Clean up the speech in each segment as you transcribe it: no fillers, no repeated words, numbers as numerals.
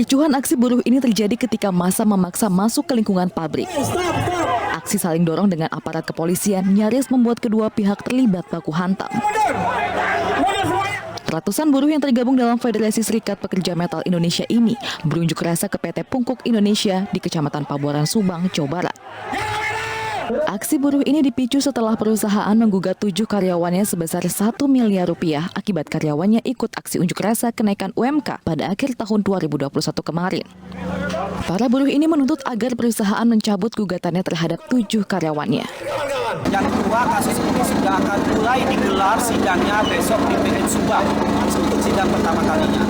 Kericuhan aksi buruh ini terjadi ketika massa memaksa masuk ke lingkungan pabrik. Aksi saling dorong dengan aparat kepolisian nyaris membuat kedua pihak terlibat baku hantam. Ratusan buruh yang tergabung dalam Federasi Serikat Pekerja Metal Indonesia ini berunjuk rasa ke PT Pungkuk Indonesia di Kecamatan Pabuaran, Subang, Jawa Barat. Aksi buruh ini dipicu setelah perusahaan menggugat 7 karyawannya sebesar 1 miliar rupiah akibat karyawannya ikut aksi unjuk rasa kenaikan UMK pada akhir tahun 2021 kemarin. Para buruh ini menuntut agar perusahaan mencabut gugatannya terhadap 7 karyawannya. Yang kedua, kasus ini sudah akan mulai digelar sidangnya besok di PN Subang untuk sidang pertama kalinya.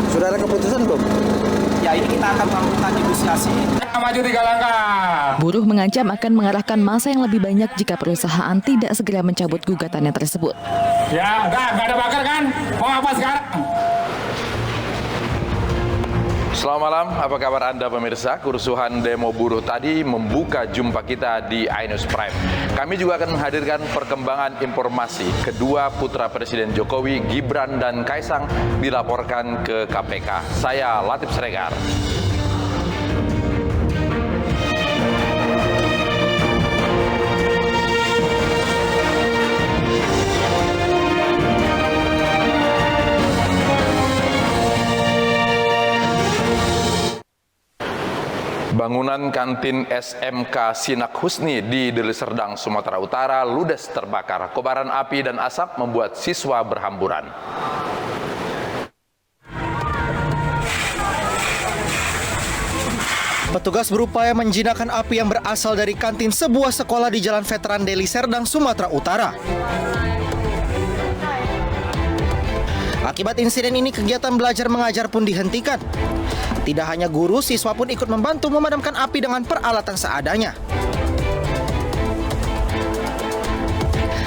Sudah ada keputusan belum? Ya, ini kita akan melakukan negosiasi. Maju 3 langkah. Buruh mengancam akan mengarahkan massa yang lebih banyak jika perusahaan tidak segera mencabut gugatannya tersebut. Ya, nggak ada bakar kan? Mau apa sekarang? Selamat malam, apa kabar Anda pemirsa? Kerusuhan demo buruh tadi membuka jumpa kita di iNews Prime. Kami juga akan menghadirkan perkembangan informasi. Kedua putra Presiden Jokowi, Gibran dan Kaisang dilaporkan ke KPK. Saya Latif Sregar. Bangunan kantin SMK Sinak Husni di Deli Serdang, Sumatera Utara ludes terbakar. Kobaran api dan asap membuat siswa berhamburan. Petugas berupaya menjinakkan api yang berasal dari kantin sebuah sekolah di Jalan Veteran Deli Serdang, Sumatera Utara. Akibat insiden ini, kegiatan belajar mengajar pun dihentikan. Tidak hanya guru, siswa pun ikut membantu memadamkan api dengan peralatan seadanya.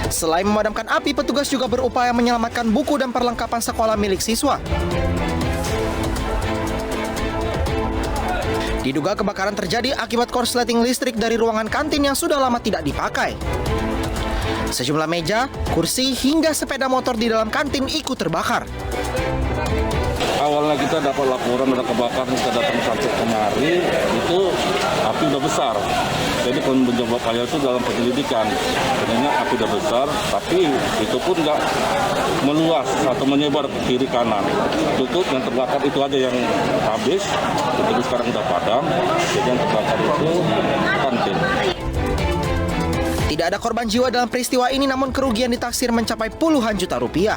Selain memadamkan api, petugas juga berupaya menyelamatkan buku dan perlengkapan sekolah milik siswa. Diduga kebakaran terjadi akibat korsleting listrik dari ruangan kantin yang sudah lama tidak dipakai. Sejumlah meja, kursi, hingga sepeda motor di dalam kantin ikut terbakar. Awalnya kita dapat laporan ada kebakaran, kita datang sampai kemari, itu api udah besar. Jadi penyebabnya itu dalam penyelidikan. Sebenarnya api udah besar, tapi itu pun nggak meluas atau menyebar ke kiri kanan. Tutup yang terbakar itu aja yang habis, jadi sekarang udah padam. Jadi yang terbakar itu kantin. Tidak ada korban jiwa dalam peristiwa ini, namun kerugian ditaksir mencapai puluhan juta rupiah.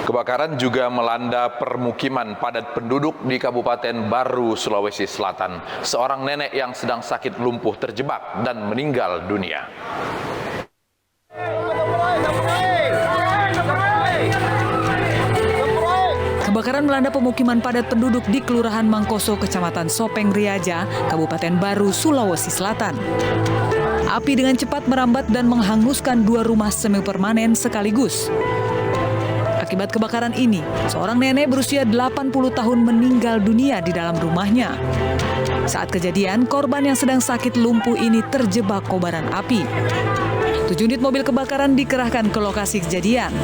Kebakaran juga melanda permukiman padat penduduk di Kabupaten Baru, Sulawesi Selatan. Seorang nenek yang sedang sakit lumpuh terjebak dan meninggal dunia. Kebakaran melanda pemukiman padat penduduk di Kelurahan Mangkoso, Kecamatan Sopeng Riaja, Kabupaten Baru, Sulawesi Selatan. Api dengan cepat merambat dan menghanguskan 2 rumah semi permanen sekaligus. Akibat kebakaran ini, seorang nenek berusia 80 tahun meninggal dunia di dalam rumahnya. Saat kejadian, korban yang sedang sakit lumpuh ini terjebak kobaran api. 7 unit mobil kebakaran dikerahkan ke lokasi kejadian.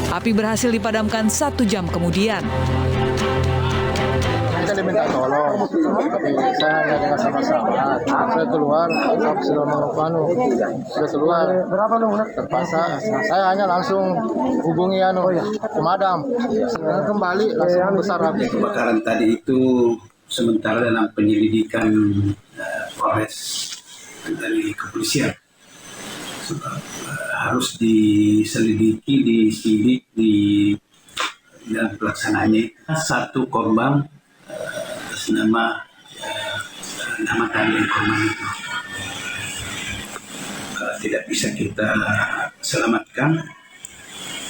Api berhasil dipadamkan 1 jam kemudian. Saya diminta tolong, saya nggak dengan sama-sama. Saya keluar, saya keluar, terpaksa. Saya hanya langsung hubungi pemadam. Sekarang kembali langsung besar api. Kebakaran tadi itu sementara dalam penyelidikan Polres dari kepolisian. Harus diselidiki, disidik, dalam pelaksanaannya. 1 korban atas nama kalian korban itu tidak bisa kita selamatkan,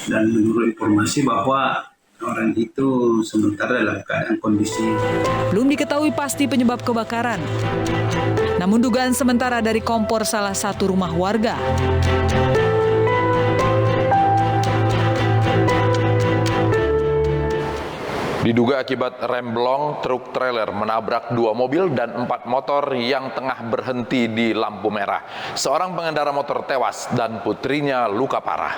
dan menurut informasi bahwa orang itu sementara dalam keadaan kondisi. Belum diketahui pasti penyebab kebakaran. Namun dugaan sementara dari kompor salah satu rumah warga. Diduga akibat remblong, truk trailer menabrak 2 mobil dan 4 motor yang tengah berhenti di lampu merah. Seorang pengendara motor tewas dan putrinya luka parah.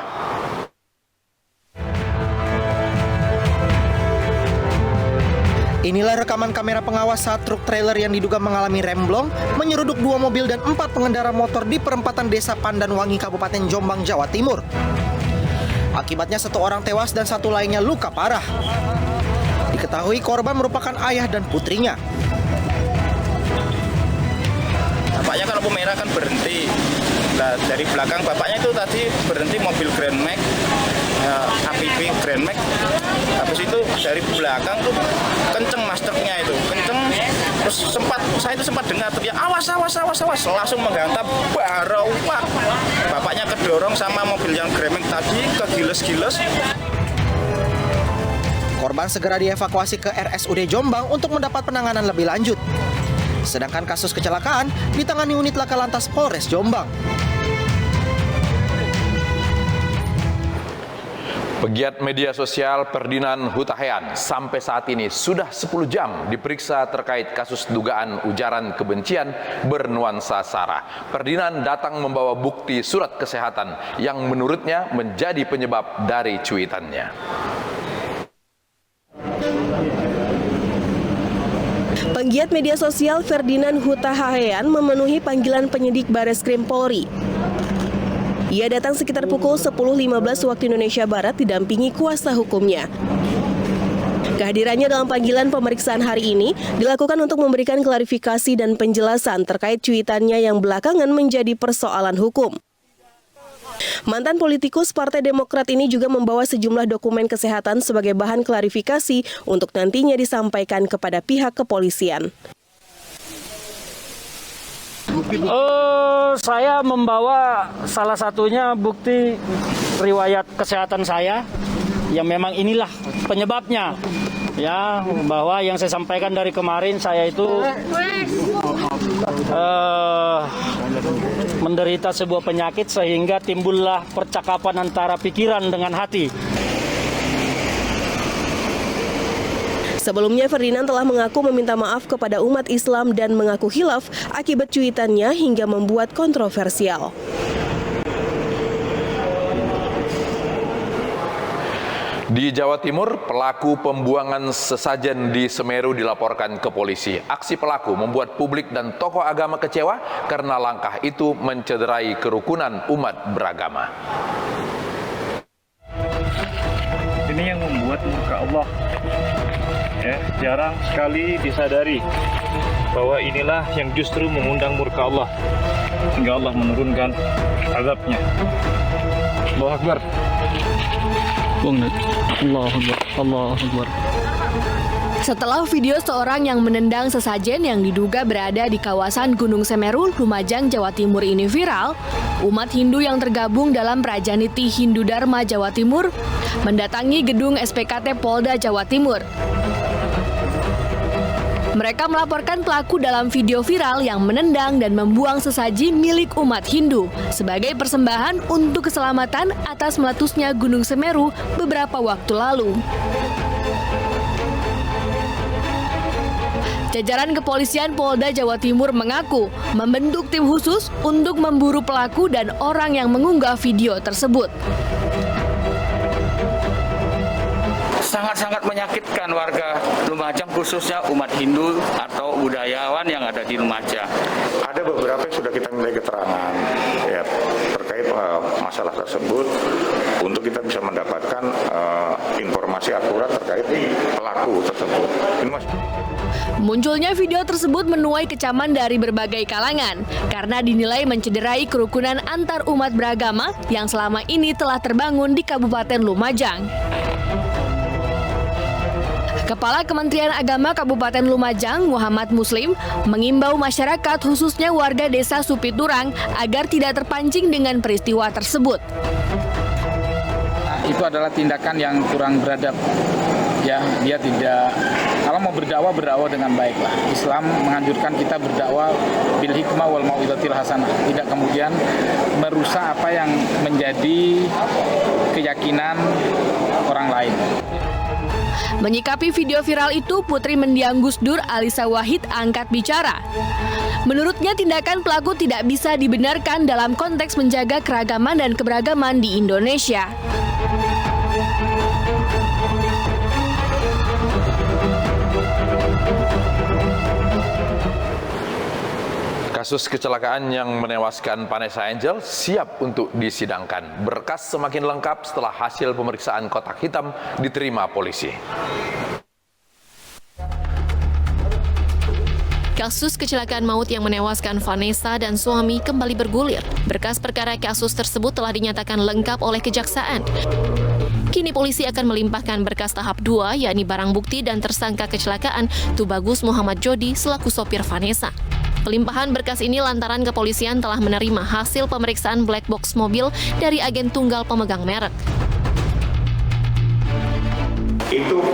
Inilah rekaman kamera pengawas saat truk trailer yang diduga mengalami remblong menyeruduk 2 mobil dan 4 pengendara motor di perempatan Desa Pandanwangi, Kabupaten Jombang, Jawa Timur. Akibatnya 1 orang tewas dan 1 lainnya luka parah. Diketahui korban merupakan ayah dan putrinya. Bapaknya kan lampu merah kan berhenti. Nah, dari belakang bapaknya itu tadi berhenti mobil Grand Max, APV Grand Max. Habis itu dari belakang tuh kenceng truknya itu, kenceng. Terus saya itu sempat dengar teriak awas, langsung menghantam barawak. Bapaknya kedorong sama mobil yang Grand Max tadi kegiles-giles. Korban segera dievakuasi ke RSUD Jombang untuk mendapat penanganan lebih lanjut. Sedangkan kasus kecelakaan ditangani unit Laka Lantas Polres Jombang. Pegiat media sosial Ferdinand Hutahean sampai saat ini sudah 10 jam diperiksa terkait kasus dugaan ujaran kebencian bernuansa sara. Ferdinand datang membawa bukti surat kesehatan yang menurutnya menjadi penyebab dari cuitannya. Penggiat media sosial Ferdinand Hutahean memenuhi panggilan penyidik Bareskrim Polri. Ia datang sekitar pukul 10.15 waktu Indonesia Barat didampingi kuasa hukumnya. Kehadirannya dalam panggilan pemeriksaan hari ini dilakukan untuk memberikan klarifikasi dan penjelasan terkait cuitannya yang belakangan menjadi persoalan hukum. Mantan politikus Partai Demokrat ini juga membawa sejumlah dokumen kesehatan sebagai bahan klarifikasi untuk nantinya disampaikan kepada pihak kepolisian. Saya membawa salah satunya bukti riwayat kesehatan saya yang memang inilah penyebabnya. Ya, bahwa yang saya sampaikan dari kemarin saya itu menderita sebuah penyakit sehingga timbullah percakapan antara pikiran dengan hati. Sebelumnya Ferdinand telah mengaku meminta maaf kepada umat Islam dan mengaku khilaf akibat cuitannya hingga membuat kontroversial. Di Jawa Timur, pelaku pembuangan sesajen di Semeru dilaporkan ke polisi. Aksi pelaku membuat publik dan tokoh agama kecewa karena langkah itu mencederai kerukunan umat beragama. Ini yang membuat murka Allah. Ya, jarang sekali disadari bahwa inilah yang justru mengundang murka Allah, sehingga Allah menurunkan azabnya. Allahu Akbar. Allahu Akbar. Setelah video seorang yang menendang sesajen yang diduga berada di kawasan Gunung Semeru, Lumajang, Jawa Timur ini viral, umat Hindu yang tergabung dalam Prajaniti Hindu Dharma Jawa Timur mendatangi gedung SPKT Polda Jawa Timur. Mereka melaporkan pelaku dalam video viral yang menendang dan membuang sesaji milik umat Hindu sebagai persembahan untuk keselamatan atas meletusnya Gunung Semeru beberapa waktu lalu. Jajaran kepolisian Polda Jawa Timur mengaku membentuk tim khusus untuk memburu pelaku dan orang yang mengunggah video tersebut. Sangat-sangat menyakitkan warga Lumajang, khususnya umat Hindu atau budayawan yang ada di Lumajang. Ada beberapa yang sudah kita minta keterangan ya, terkait masalah tersebut untuk kita bisa mendapatkan informasi akurat terkait pelaku tersebut. Munculnya video tersebut menuai kecaman dari berbagai kalangan karena dinilai mencederai kerukunan antar umat beragama yang selama ini telah terbangun di Kabupaten Lumajang. Kepala Kementerian Agama Kabupaten Lumajang, Muhammad Muslim, mengimbau masyarakat khususnya warga desa Supiturang agar tidak terpancing dengan peristiwa tersebut. Itu adalah tindakan yang kurang beradab. Ya, dia tidak, kalau mau berdakwah dengan baik lah. Islam menganjurkan kita berdakwah bil hikmah wal mau'izatil hasanah, tidak kemudian merusak apa yang menjadi keyakinan orang lain. Menyikapi video viral itu, putri mendiang Gus Dur Alisa Wahid angkat bicara. Menurutnya tindakan pelaku tidak bisa dibenarkan dalam konteks menjaga keragaman dan keberagaman di Indonesia. Kasus kecelakaan yang menewaskan Vanessa Angel siap untuk disidangkan. Berkas semakin lengkap setelah hasil pemeriksaan kotak hitam diterima polisi. Kasus kecelakaan maut yang menewaskan Vanessa dan suami kembali bergulir. Berkas perkara kasus tersebut telah dinyatakan lengkap oleh Kejaksaan. Kini polisi akan melimpahkan berkas tahap 2, yakni barang bukti dan tersangka kecelakaan Tubagus Muhammad Jody selaku sopir Vanessa. Pelimpahan berkas ini lantaran kepolisian telah menerima hasil pemeriksaan black box mobil dari agen tunggal pemegang merek. Itu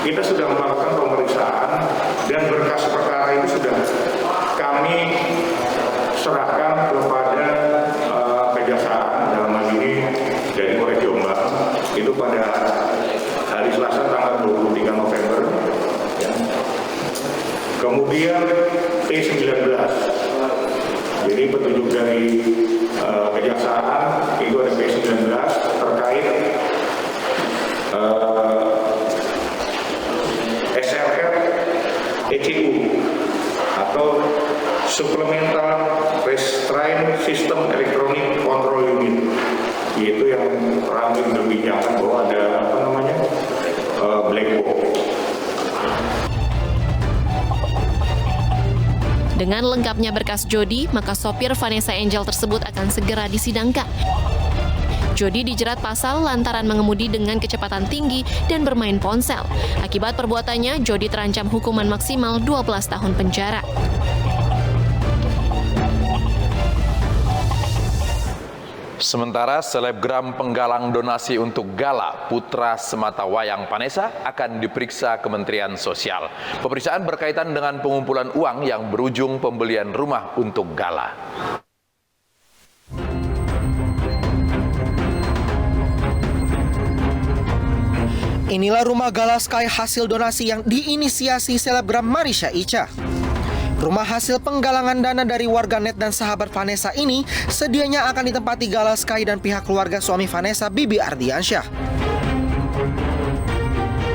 kita sudah melakukan pemeriksaan dan berkas perkara itu sudah kami serahkan kepada Kejaksaan, dalam hal ini dari Polres Jombang, itu pada hari Selasa tanggal 23 November. Ya. Kemudian P19, jadi petunjuk dari Kejaksaan itu ada P19 terkait SRR ECU atau Supplemental Restraint System Electronic Control Unit, yaitu yang ramai diperbincangkan bahwa ada black box. Dengan lengkapnya berkas Jody, maka sopir Vanessa Angel tersebut akan segera disidangkan. Jody dijerat pasal lantaran mengemudi dengan kecepatan tinggi dan bermain ponsel. Akibat perbuatannya, Jody terancam hukuman maksimal 12 tahun penjara. Sementara selebgram penggalang donasi untuk Gala, putra sematawayang Vanessa, akan diperiksa Kementerian Sosial. Pemeriksaan berkaitan dengan pengumpulan uang yang berujung pembelian rumah untuk Gala. Inilah rumah Gala Sky hasil donasi yang diinisiasi selebgram Marisha Icha. Rumah hasil penggalangan dana dari warganet dan sahabat Vanessa ini sedianya akan ditempati Gala Sky dan pihak keluarga suami Vanessa, Bibi Ardiansyah.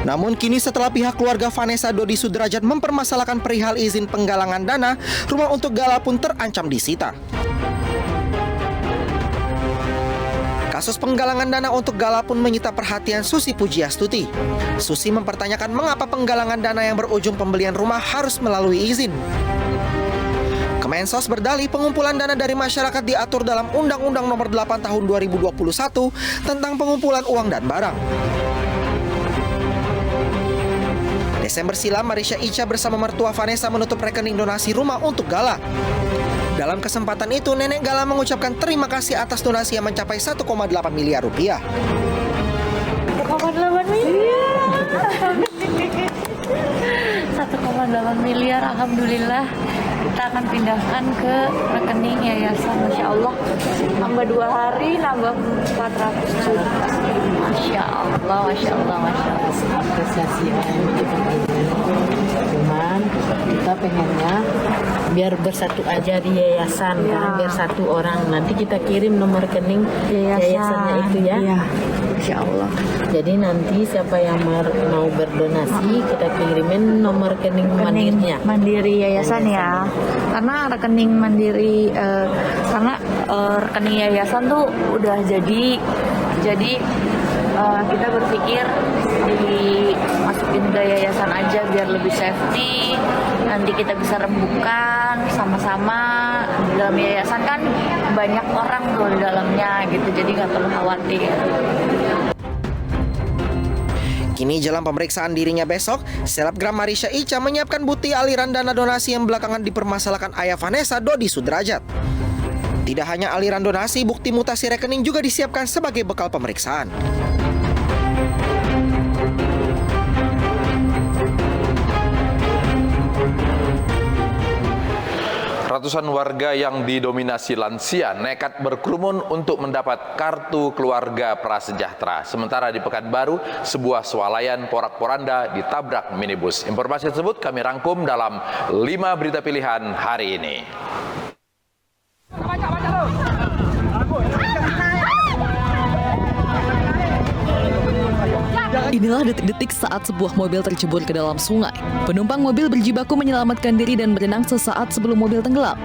Namun kini setelah pihak keluarga Vanessa, Dodi Sudrajat, mempermasalahkan perihal izin penggalangan dana, rumah untuk Gala pun terancam disita. Kasus penggalangan dana untuk Gala pun menyita perhatian Susi Pujiastuti. Susi mempertanyakan mengapa penggalangan dana yang berujung pembelian rumah harus melalui izin. Kemensos berdalih pengumpulan dana dari masyarakat diatur dalam Undang-Undang Nomor 8 Tahun 2021 tentang pengumpulan uang dan barang. Desember silam, Marisha Icha bersama mertua Vanessa menutup rekening donasi rumah untuk Gala. Dalam kesempatan itu, nenek Gala mengucapkan terima kasih atas donasi yang mencapai 1,8 miliar rupiah. 1,8 miliar, alhamdulillah. Kita akan pindahkan ke rekening yayasan, Masya Allah. Nambah 2 hari, nambah 400 juta. Masya Allah, Masya Allah, Masya Allah. Cuman kita pengennya biar bersatu aja di yayasan, kan? Biar satu orang. Nanti kita kirim nomor rekening yayasannya itu ya. Insya Allah. Jadi nanti siapa yang mau berdonasi, kita kirimin nomor rekening mandirinya. Mandiri yayasan ya. Karena rekening mandiri, rekening yayasan tuh udah jadi kita berpikir dimasukin ke yayasan aja biar lebih safety. Nanti kita bisa rembukan sama-sama. Di dalam yayasan kan banyak orang tuh di dalamnya gitu, jadi nggak perlu khawatir. Kini jelang pemeriksaan dirinya besok, selebgram Marisha Icha menyiapkan bukti aliran dana donasi yang belakangan dipermasalahkan ayah Vanessa, Dodi Sudrajat. Tidak hanya aliran donasi, bukti mutasi rekening juga disiapkan sebagai bekal pemeriksaan. Ratusan warga yang didominasi lansia nekat berkerumun untuk mendapat kartu keluarga prasejahtera. Sementara di Pekanbaru, sebuah swalayan porak-poranda ditabrak minibus. Informasi tersebut kami rangkum dalam 5 berita pilihan hari ini. Inilah detik-detik saat sebuah mobil tercebur ke dalam sungai. Penumpang mobil berjibaku menyelamatkan diri dan berenang sesaat sebelum mobil tenggelam.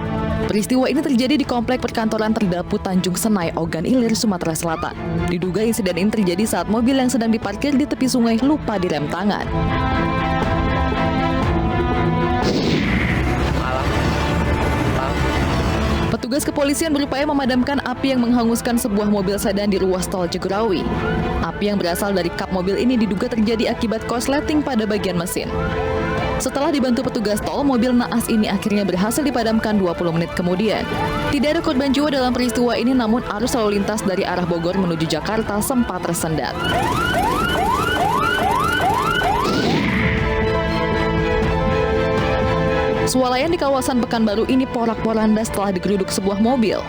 Peristiwa ini terjadi di komplek perkantoran Terdapu Tanjung Senai, Ogan Ilir, Sumatera Selatan. Diduga insiden ini terjadi saat mobil yang sedang diparkir di tepi sungai lupa direm tangan. Petugas kepolisian berupaya memadamkan api yang menghanguskan sebuah mobil sedan di ruas tol Jagorawi. Api yang berasal dari kap mobil ini diduga terjadi akibat korsleting pada bagian mesin. Setelah dibantu petugas tol, mobil naas ini akhirnya berhasil dipadamkan 20 menit kemudian. Tidak ada korban jiwa dalam peristiwa ini, namun arus lalu lintas dari arah Bogor menuju Jakarta sempat tersendat. Swalayan di kawasan Pekanbaru ini porak-poranda setelah digeruduk sebuah mobil.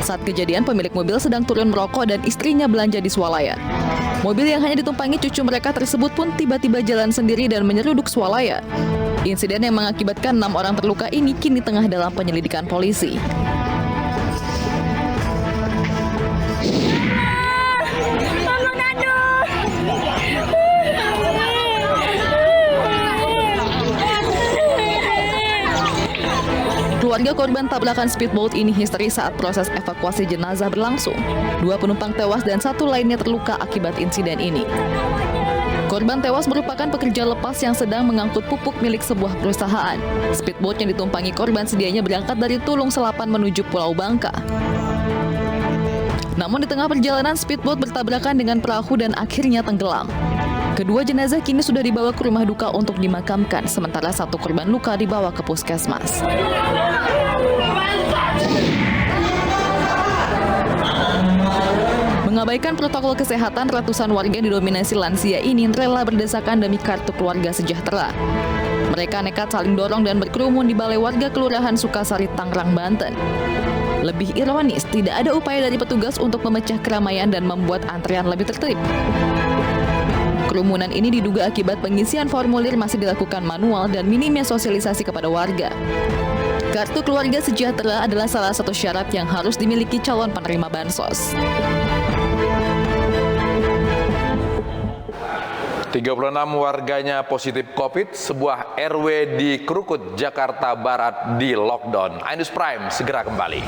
Saat kejadian, pemilik mobil sedang turun merokok dan istrinya belanja di swalayan. Mobil yang hanya ditumpangi cucu mereka tersebut pun tiba-tiba jalan sendiri dan menyeruduk swalayan. Insiden yang mengakibatkan 6 orang terluka ini kini tengah dalam penyelidikan polisi. Keluarga korban tabrakan speedboat ini histeris saat proses evakuasi jenazah berlangsung. 2 penumpang tewas dan 1 lainnya terluka akibat insiden ini. Korban tewas merupakan pekerja lepas yang sedang mengangkut pupuk milik sebuah perusahaan. Speedboat yang ditumpangi korban sedianya berangkat dari Tulung Selapan menuju Pulau Bangka. Namun di tengah perjalanan speedboat bertabrakan dengan perahu dan akhirnya tenggelam. Kedua jenazah kini sudah dibawa ke rumah duka untuk dimakamkan, sementara 1 korban luka dibawa ke puskesmas. Mengabaikan protokol kesehatan, ratusan warga didominasi lansia ini rela berdesakan demi kartu keluarga sejahtera. Mereka nekat saling dorong dan berkerumun di balai warga Kelurahan Sukasari, Tangerang, Banten. Lebih ironis, tidak ada upaya dari petugas untuk memecah keramaian dan membuat antrean lebih tertib. Kerumunan ini diduga akibat pengisian formulir masih dilakukan manual dan minimnya sosialisasi kepada warga. Kartu keluarga sejahtera adalah salah satu syarat yang harus dimiliki calon penerima bansos. 36 warganya positif COVID, sebuah RW di Krukut, Jakarta Barat di lockdown. Ainus Prime segera kembali.